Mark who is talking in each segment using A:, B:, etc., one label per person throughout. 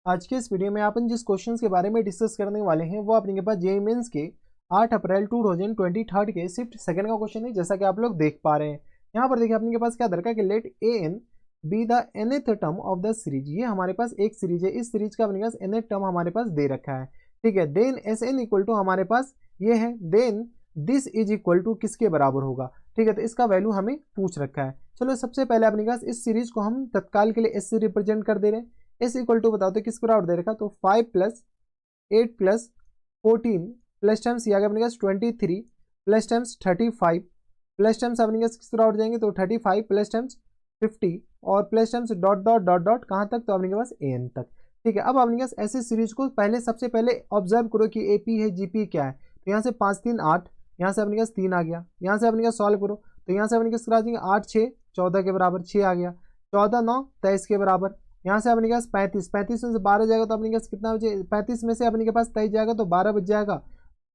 A: आज के इस वीडियो में अपन जिस क्वेश्चन के बारे में डिस्कस करने वाले हैं वो अपने के पास जेईई मेंस के 8 अप्रैल 2023 के शिफ्ट सेकंड का क्वेश्चन है, जैसा कि आप लोग देख पा रहे हैं। यहाँ पर देखिए अपने के पास क्या दरकार कि let a n be the nth term of the series. ये हमारे पास एक सीरीज है, इस सीरीज का अपने पास nth टर्म हमारे पास दे रखा है। ठीक है, then S n equal to हमारे पास ये है, then this is equal to किसके बराबर होगा। ठीक है, तो इसका वैल्यू हमें पूछ रखा है। चलो सबसे पहले अपने पास इस सीरीज को हम तत्काल के लिए एस से रिप्रेजेंट कर दे रहे हैं। एस इक्वल टू बताओ तो किस बराबर दे रखा, तो 5 प्लस 8 प्लस 14 प्लस टाइम्स ये आ गया अपने पास 23 प्लस टाइम्स 35 प्लस टाइम्स अपने पास किस बराबर जाएंगे तो 35 प्लस टाइम्स 50 और plus times dot dot dot dot कहाँ तक, तो अपने के पास ए एन तक। ठीक है, अब अपने पास ऐसे सीरीज को पहले सबसे पहले ऑब्जर्व करो कि ए पी है जी पी क्या है। तो यहाँ से 5 3 8, यहाँ से अपने पास 3 आ गया। यहाँ से अपने पास सॉल्व करो तो यहाँ से अपने पास आ जाएंगे 8 6 14 के बराबर 6 आ गया, 14 9 23 के बराबर। यहाँ से अपने के पास 35 35 में से 12 जाएगा तो अपने के पास कितना बचे, 35 में से अपने के पास 23 जाएगा तो 12 बच जाएगा।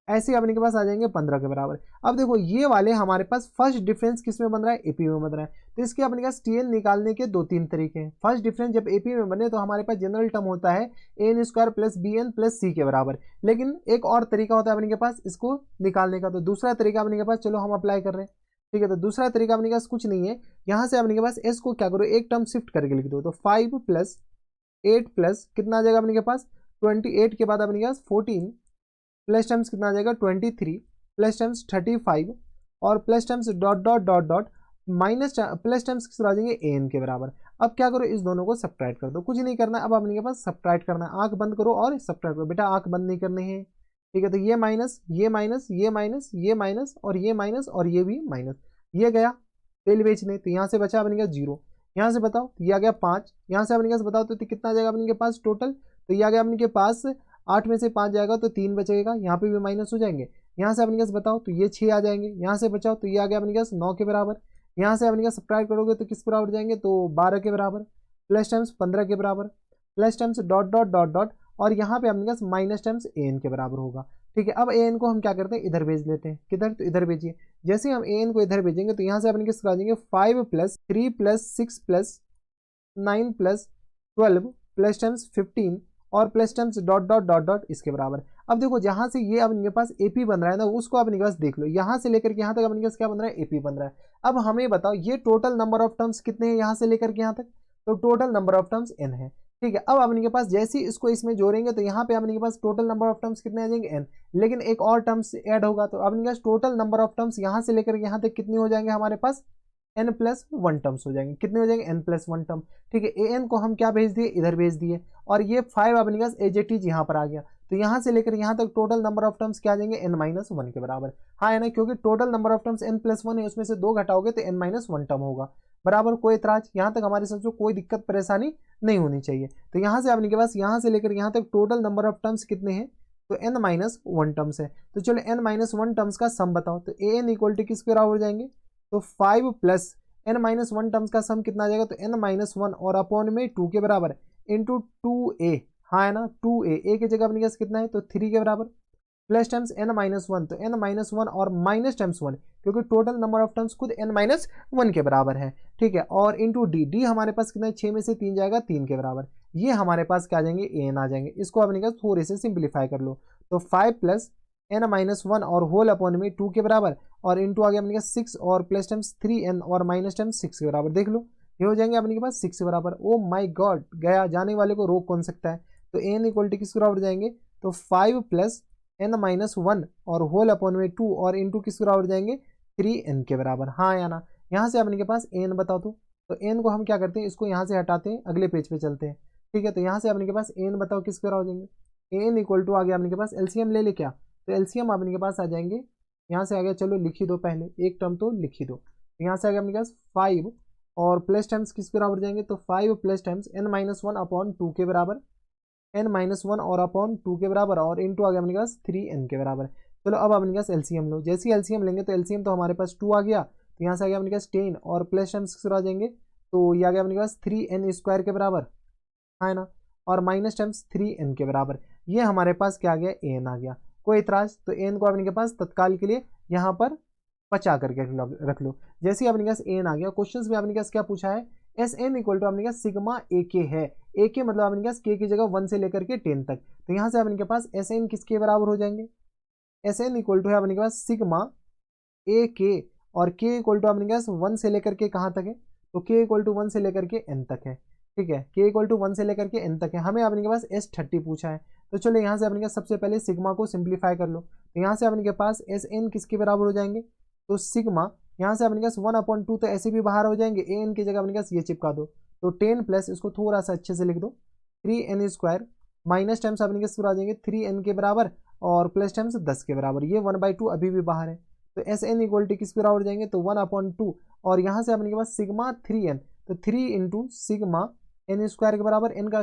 A: ऐसे अपने के पास आ जाएंगे 15 के बराबर। अब देखो ये वाले हमारे पास फर्स्ट डिफरेंस किस में बन रहा है, एपी में बन रहा है। तो इसके अपने पास टीएन निकालने के 2-3 तरीके हैं। फर्स्ट डिफरेंस जब एपी में बने तो हमारे पास जनरल टर्म होता है N square plus B N plus C के बराबर। लेकिन एक और तरीका होता है अपने के पास इसको निकालने का। तो दूसरा तरीका अपने के पास चलो हम अप्लाई कर रहे हैं। ठीक है, तो दूसरा तरीका अपने के पास कुछ नहीं है। यहाँ से अपने के पास एस को क्या करो, एक टर्म शिफ्ट करके लिख दो। तो 5 प्लस 8 प्लस कितना आ जाएगा अपने के पास 28 के बाद अपने के पास 14 प्लस टाइम्स कितना आ जाएगा 23 प्लस टाइम्स 35 और plus times dot dot dot dot minus plus times किस आ जाएंगे ए एन के बराबर। अब क्या करो, इस दोनों को सब्ट्रैक्ट कर दो, कुछ नहीं करना। अब अपने के पास सब्ट्रैक्ट करना है, आंख बंद करो और सब्ट्रैक्ट करो। बेटा आंख बंद नहीं करनी है। ठीक है, तो ये माइनस ये माइनस ये माइनस ये माइनस और ये माइनस और ये भी माइनस, ये गया तेल बेचने। तो यहाँ से बचा अपने के पास 0। यहाँ से बताओ ये आ गया 5। यहाँ से अपने के पास बताओ तो कितना आ जाएगा अपने के पास टोटल, तो ये आ गया अपने के पास 8 में से 5 जाएगा तो 3 बचेगा, यहाँ पे भी माइनस हो जाएंगे। यहाँ से अपने पास बताओ तो ये 6 आ जाएंगे। यहाँ से बचाओ तो ये आ गया अपने पास 9 के बराबर। यहाँ से अपने पास सब्ट्रैक्ट करोगे तो किस बराबर जाएंगे, तो 12 के बराबर प्लस टाइम्स 15 के बराबर plus times dot dot dot dot और यहाँ पे अपने पास माइनस टाइम्स ए एन के बराबर होगा। ठीक है, अब ए एन को हम क्या करते हैं, इधर भेज लेते हैं। किधर, तो इधर भेजिए। जैसे हम ए एन को इधर भेजेंगे तो यहाँ से अपने किस आ जाएंगे 5 plus 3 plus 6 plus 9 plus 12 plus times 15 और plus times dot dot dot dot इसके बराबर। अब देखो जहां से ये अपने पास एपी बन रहा है ना, उसको अपने पास देख लो। यहां से लेकर के यहां तक अपने पास क्या बन रहा है, एपी बन रहा है। अब हमें बताओ ये टोटल नंबर ऑफ टर्म्स कितने हैं यहां से लेकर के यहां तक, तो total number of terms n है। ठीक है, अब अपने के पास जैसे ही इसको इसमें जोड़ेंगे तो यहाँ पे अपने के पास टोटल नंबर ऑफ टर्म्स कितने आ जाएंगे n, लेकिन एक और टर्म्स ऐड होगा तो अपने पास टोटल नंबर ऑफ टर्म्स यहाँ से लेकर यहाँ तक कितने हो जाएंगे हमारे पास n प्लस 1 टर्म्स हो जाएंगे। कितने हो जाएंगे, n प्लस 1 टर्म। ठीक है, ए एन को हम क्या भेज दिए, इधर भेज दिए। और ये 5 अपने पास एज इट इज यहाँ पर आ गया। तो यहाँ से लेकर यहाँ तक टोटल नंबर ऑफ टर्म्स क्या आ जाएंगे, n माइनस 1 के बराबर। हाँ है ना, क्योंकि total number of terms n plus 1 है, उसमें से 2 घटाओगे तो n माइनस 1 टर्म होगा। बराबर, कोई इतराज यहाँ तक हमारे समझो कोई दिक्कत परेशानी नहीं होनी चाहिए। तो यहाँ से अपने के पास यहाँ से लेकर यहाँ तक टोटल नंबर ऑफ टर्म्स कितने हैं, तो n माइनस 1 टर्म्स है। तो चलो n माइनस 1 टर्म्स का सम बताओ, तो ए एन इक्वल टू किस बराबर हो जाएंगे, तो 5 प्लस n माइनस 1 टर्म्स का सम कितना आ जाएगा, तो n माइनस 1 और अपॉन में 2 के बराबर इंटू 2a। हाँ है ना, 2a a की जगह अपने पास कितना है, तो 3 के बराबर प्लस टाइम्स n माइनस 1, तो n माइनस 1 और माइनस टाइम्स 1, क्योंकि टोटल नंबर ऑफ टर्म्स खुद n माइनस 1 के बराबर है। ठीक है, और इंटू डी, डी हमारे पास कितना है, 6 में से 3 जाएगा 3 के बराबर। ये हमारे पास क्या आ जाएंगे, एन आ जाएंगे। इसको अपने पास थोड़े से सिंप्लीफाई कर लो, तो 5 प्लस n माइनस 1 और होल अपॉन में 2 के बराबर और इंटू आ गया अपने पास 6 और प्लस टाइम्स 3n और माइनस टाइम्स 6 के बराबर। देख लो ये हो जाएंगे अपने के पास 6 के बराबर। ओ माय गॉड, गया, जाने वाले को रोक कौन सकता है। तो एन इक्वल टू किस बराबर जाएंगे, तो 5 प्लस n माइनस 1 और होल अपॉन में 2 और इंटू किस बराबर जाएंगे 3n के बराबर। हाँ या ना, यहाँ से अपने के पास n बताओ तो n को हम क्या करते हैं, इसको यहाँ से हटाते हैं, अगले पेज पे चलते हैं। ठीक है, तो यहाँ से अपने के पास n बताओ किस बराबर हो जाएंगे, n इक्वल टू आ गया अपने के पास, एलसीएम ले ले क्या, तो एलसीएम अपने के पास आ जाएंगे। यहाँ से आ गया, चलो लिख ही दो, पहले एक टर्म तो लिख ही दो। यहाँ से आ गया अपने पास 5 और प्लस टाइम्स किस बराबर जाएंगे, तो 5 plus times n minus 1 upon 2 के बराबर, n माइनस 1 और अपॉन 2 के बराबर और इंटू आ गया अपने पास 3n के बराबर। चलो अब अपने पास एलसीएम लो। जैसे ही एलसीएम लेंगे तो एलसीएम तो हमारे पास 2 आ गया, तो यहाँ से आ गया अपने पास 10 और प्लस टाइम्स किस आ जाएंगे, तो ये आ गया अपने पास 3n स्क्वायर के बराबर, है ना, और माइनस टाइम्स 3n के बराबर। ये हमारे पास क्या आ गया, एन आ गया। कोई इतराज, तो एन को अपने के पास तत्काल के लिए यहाँ पर बचा करके रख लो। जैसे ही अपने पास एन आ गया, क्वेश्चंस में अपने पास क्या पूछा है, एस एन इक्वल टू आपने कहा सिग्मा ए के है। ए के मतलब आपने कहा के की जगह 1 से लेकर के 10 तक, तो यहाँ से आपके पास एस एन किसके बराबर हो जाएंगे, एस एन इक्वल टू है आपके पास सिग्मा ए के, और के इक्वल टू आपने कहा 1 से लेकर के कहाँ तक है, तो के इक्वल टू 1 से लेकर के एन तक है। ठीक है, के इक्वल टू 1 से लेकर के एन तक है। हमें आपके पास S30 पूछा है, तो चलो यहाँ से आपने सबसे पहले सिग्मा को सिंप्लीफाई कर लो। तो यहाँ से आपके पास एस एन किसके बराबर हो जाएंगे, तो सिग्मा यहाँ से आपके पास 1/2 तो ऐसे भी बाहर हो जाएंगे, ए एन की जगह आपके पास ये चिपका दो, तो 10 प्लस इसको थोड़ा सा अच्छे से लिख दो 3n² माइनस टाइम्स आपके पास आ जाएंगे 3n के बराबर और प्लस टाइम्स 10 के बराबर, ये 1/2 अभी भी बाहर है। तो एस एन इक्वल टू किस बराबर जाएंगे, तो 1/2 और यहाँ से आपके पास सिग्मा 3n, तो 3 इंटू सिग्मा n² के बराबर, एन का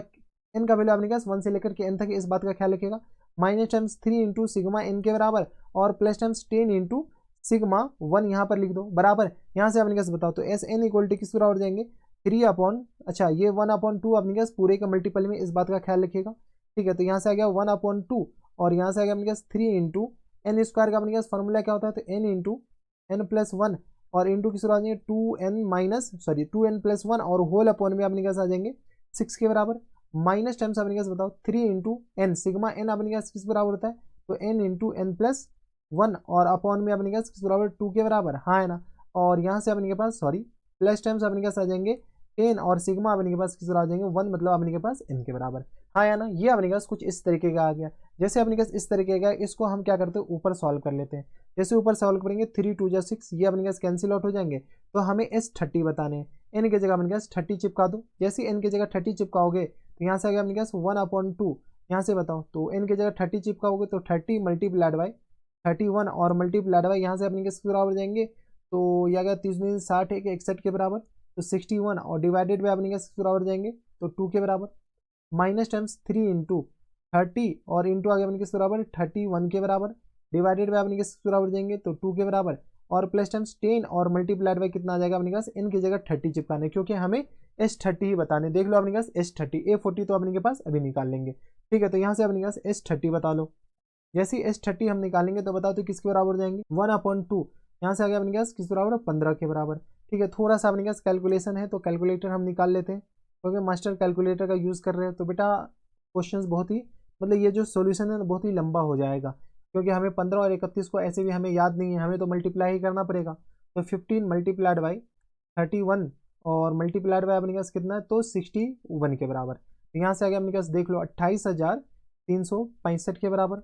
A: वैल्यू आपके पास 1 से लेकर के एन तक, इस बात का ख्याल रखिएगा। Minus times 3 into sigma n के बराबर और प्लस टाइम्स 10 इंटू सिग्मा 1 यहाँ पर लिख दो बराबर। यहाँ से आपके पास बताओ, तो एस एन इक्वल टू किस बराबर जाएंगे 3 अच्छा ये 1/2 आपके पास पूरे का मल्टीपल में, इस बात का ख्याल रखिएगा। ठीक है, तो यहाँ से आ गया 1/2 और यहाँ से आ गया अपने पास 3 इंटू n² का अपने पास फॉर्मूला क्या होता है, तो n इंटू n+1 और इंटू किस आ जाएंगे 2n+ 1 और होल अपॉन में अपने पास आ जाएंगे 6 के बराबर। माइनस टाइम्स अपने पास बताओ 3 इंटू एन, सिग्मा एन अपने पास किस बराबर होता है, तो n इंटू n+1 और अपॉन में अपने पास किस बराबर 2 के बराबर, हाँ है ना। और यहाँ से अपने के पास प्लस टाइम्स अपने पास आ जाएंगे 10 और सिग्मा अपने के पास किस बराबर आ जाएंगे 1, मतलब अपने के पास n के बराबर, हाँ या ना। ये अपने पास कुछ इस तरीके का आ गया। जैसे अपने पास इस तरीके का, इसको हम क्या करते हैं ऊपर सॉल्व कर लेते हैं। जैसे ऊपर सॉल्व करेंगे 3 2 जा 6, ये अपने पास कैंसिल आउट हो जाएंगे, तो हमें S30 बताने हैं। एन की जगह अपने पास 30 चिपका दो, जैसे एन की जगह 30 चिपकाओगे तो यहाँ से आ गया अपने पास 1/2, यहाँ से बताओ, तो एन की जगह 30 चिपकाओगे तो 30 मल्टीप्लाइड बाई 31 और मल्टीप्लाइड बाई यहाँ से अपने किस बराबर जाएंगे, तो यह आ गया 30 60 61 के बराबर, तो 61 और डिवाइडेड बाई अपने किस बराबर जाएंगे, तो 2 के बराबर। माइनस टाइम्स 3 इंटू 30 और इंटू आ गया अपने किस बराबर 31 के बराबर, डिवाइडेड बाई अपने किस बराबर जाएंगे, तो 2 के बराबर और प्लस टाइम्स 10 और मल्टीप्लाइड बाई कितना आ जाएगा अपने पास, इनकी जगह 30 चिपकाने, क्योंकि हमें S30 ही बताने। देख लो अपने पास S30, A40 तो अपने के पास अभी निकाल लेंगे। ठीक है, तो यहाँ से अपने पास S30 बता लो। जैसे S30 हम निकालेंगे तो बताओ तो किसके बराबर हो जाएंगे 1/2, यहाँ से आ गया अपने पास किस बराबर 15 के बराबर। ठीक है, थोड़ा सा अपने पास कैलकुलेशन है तो कैलकुलेटर हम निकाल लेते हैं, क्योंकि मास्टर कैलकुलेटर का यूज़ कर रहे हैं। तो बेटा क्वेश्चंस बहुत ही मतलब ये जो सॉल्यूशन है बहुत ही लंबा हो जाएगा, क्योंकि हमें 15 और 31 को ऐसे भी हमें याद नहीं है, हमें तो मल्टीप्लाई ही करना पड़ेगा। तो 15 मल्टीप्लाइड बाई 31 और मल्टीप्लाइड बाई अपने पास कितना है, तो 61 के बराबर। तो यहाँ से आगे अपने पास देख लो 28,365 के बराबर।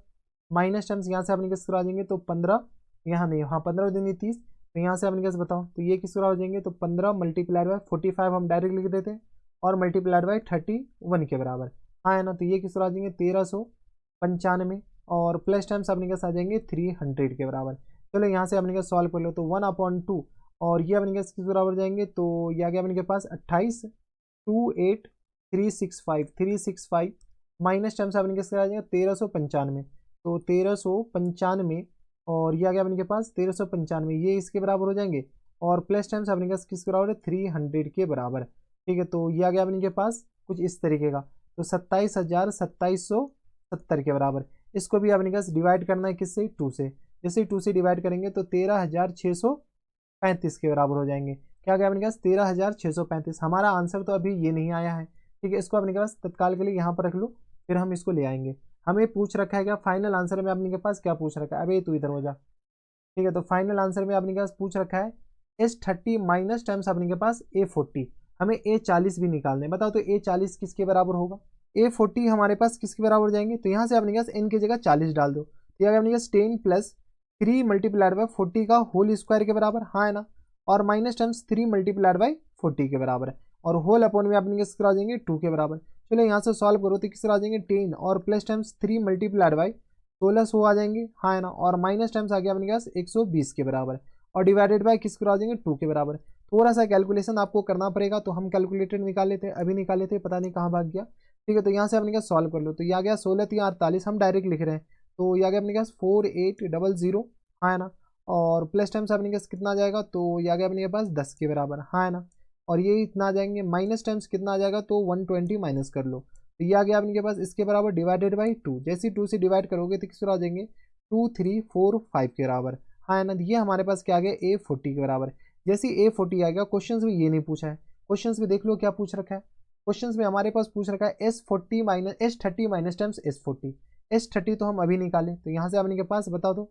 A: माइनस टर्म्स यहाँ से अपने पास आ जाएंगे, तो 15 यहाँ नहीं, हाँ 15 दूनी 30, तो यहाँ से अपने पास बताओ तो ये किस तरह हो जाएंगे, तो 15 मल्टीप्लाइड बाई 45 हम डायरेक्ट लिख देते हैं और मल्टीप्लाइड बाई 31 के बराबर, हाँ है ना। तो ये किस तरह आ जाएंगे 1395 और प्लस टाइम्स अपने पास आ जाएंगे 300 के बराबर। चलो यहाँ से अपने पास सॉल्व कर लो, तो 1/2 और ये अपने पास किस बराबर जाएंगे, तो ये आ गया अपने के पास 28,28,365 माइनस टाइम्स अपने पास आ जाएगा 1395, तो 1395 और ये आ गया अपने के पास 1395, ये इसके बराबर हो जाएंगे और प्लस टाइम्स अपने पास किसके बराबर है 300 के बराबर। ठीक है, तो ये आ गया अपने के पास कुछ इस तरीके का, तो 27,2770 के बराबर। इसको भी अपने पास डिवाइड करना है किससे 2 से, जैसे 2 से डिवाइड करेंगे तो 13,635 के बराबर हो जाएंगे। क्या गया अपने पास 13,635। हमारा आंसर तो अभी ये नहीं आया है। ठीक है, इसको अपने पास तत्काल के लिए यहाँ पर रख लो, फिर हम इसको ले आएंगे। हमें पूछ रखा है क्या फाइनल आंसर में अपने के पास क्या पूछ रखा है, अबे तू इधर हो जा। ठीक है, तो फाइनल आंसर में अपने के पास पूछ रखा है S30 माइनस टाइम्स अपने के पास A40, हमें A40 भी निकालना है। बताओ तो A40 किसके बराबर होगा, A40 हमारे पास किसके बराबर जाएंगे, तो यहाँ से अपने पास n की जगह 40 डाल दो, तो ये अपने पास 10 प्लस 3 मल्टीप्लाइड बाई 40 का होल स्क्वायर के बराबर, हाँ है ना, और माइनस टाइम्स 3 मल्टीप्लाइड बाई 40 के बराबर है और होल अपॉन में अपने किस आ जाएंगे 2 के बराबर। चलो यहाँ से सॉल्व करो तो किस आ जाएंगे 10 और प्लस टाइम्स 3 मल्टीप्लाइड बाई 1600 आ जाएंगे, हाँ है ना, और माइनस टाइम्स आ गया अपने पास 120 के बराबर और डिवाइडेड बाय किसको आ जाएंगे 2 के बराबर। थोड़ा सा कैलकुलेशन आपको करना पड़ेगा, तो हम कैलकुलेटर निकाल लेते हैं, अभी निकाले थे पता नहीं कहाँ भाग गया। ठीक है, तो यहाँ से अपने पास सॉल्व कर लो, तो ये आ गया 16×3=48, हम डायरेक्ट लिख रहे हैं, तो ये आ गया अपने पास 4800, हाँ है ना, और प्लस टाइम्स अपने पास कितना आ जाएगा, तो ये आ गया अपने पास 10 के बराबर, हाँ है ना, और ये इतना आ जाएंगे माइनस टाइम्स कितना आ जाएगा, तो 120 माइनस कर लो, तो ये आ गया अपने पास इसके बराबर डिवाइडेड बाई 2। जैसे 2 से डिवाइड करोगे तो किस आ जाएंगे 2 3 4 5 के बराबर, हाँ है ना। ये हमारे पास क्या आ गया A40 के बराबर। जैसे A40 आ गया, क्वेश्चन में ये नहीं पूछा है, क्वेश्चंस में देख लो क्या पूछ रखा है। क्वेश्चंस में हमारे पास पूछ रखा है S30 minus times S40। S30 तो हम अभी निकालें, तो यहाँ से अपने के पास बता दो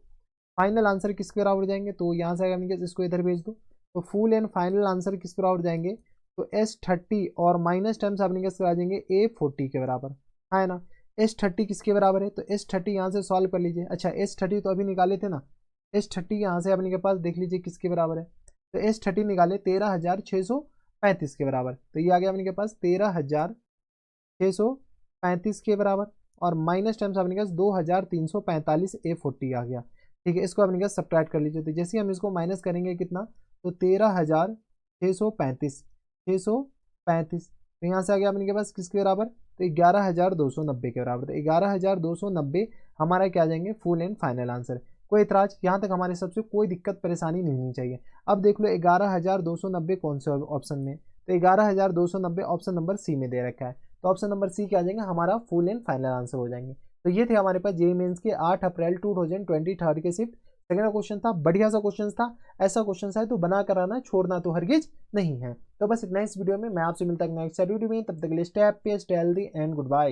A: फाइनल आंसर किसके बराबर जाएंगे। तो यहाँ से अपने के इसको इधर भेज दो, तो फुल एंड फाइनल आंसर किस बराबर जाएंगे। तो S30 और माइनस टाइम्स अपने के आ जाएंगे A40 के बराबर, है ना। S30 किसके बराबर है, तो S30 यहाँ से सॉल्व कर लीजिए। अच्छा S30 तो अभी निकाले थे ना, S30 यहाँ से अपने के पास देख लीजिए किसके बराबर है। तो S30 निकाले 13,635 के बराबर, तो ये आ गया अपने के पास 13,635 के बराबर, और माइनस टाइम्स अपने पास 2,345 A40 आ गया। ठीक है, इसको अपने पास सब्ट्रैक्ट कर लीजिए। तो जैसे ही हम इसको माइनस करेंगे कितना, तो 13,635 तो यहाँ से आ गया अपने के पास किसके बराबर, तो 11,290 के बराबर। तो 11,290 हमारा क्या जाएंगे फुल एंड फाइनल आंसर। कोई इतराज, यहाँ तक हमारे सबसे कोई दिक्कत परेशानी नहीं होनी चाहिए। अब देख लो 11,290 कौन से ऑप्शन में, तो 11,290 ऑप्शन नंबर सी में दे रखा है। तो ऑप्शन नंबर सी क्या आ जाएगा, हमारा फुल एंड फाइनल आंसर हो जाएंगे। तो ये थे हमारे पास जेईई मेंस के 8 अप्रैल 2023 के शिफ्ट सेकंड क्वेश्चन था। बढ़िया सा क्वेश्चन था, ऐसा क्वेश्चन है तो बना कर आना, छोड़ना तो हरगिज नहीं है। तो बस एक नेक्स्ट वीडियो में मैं आपसे मिलता हूं नेक्स्ट वीडियो में, तब तक के लिए stay happy, stay healthy and good bye.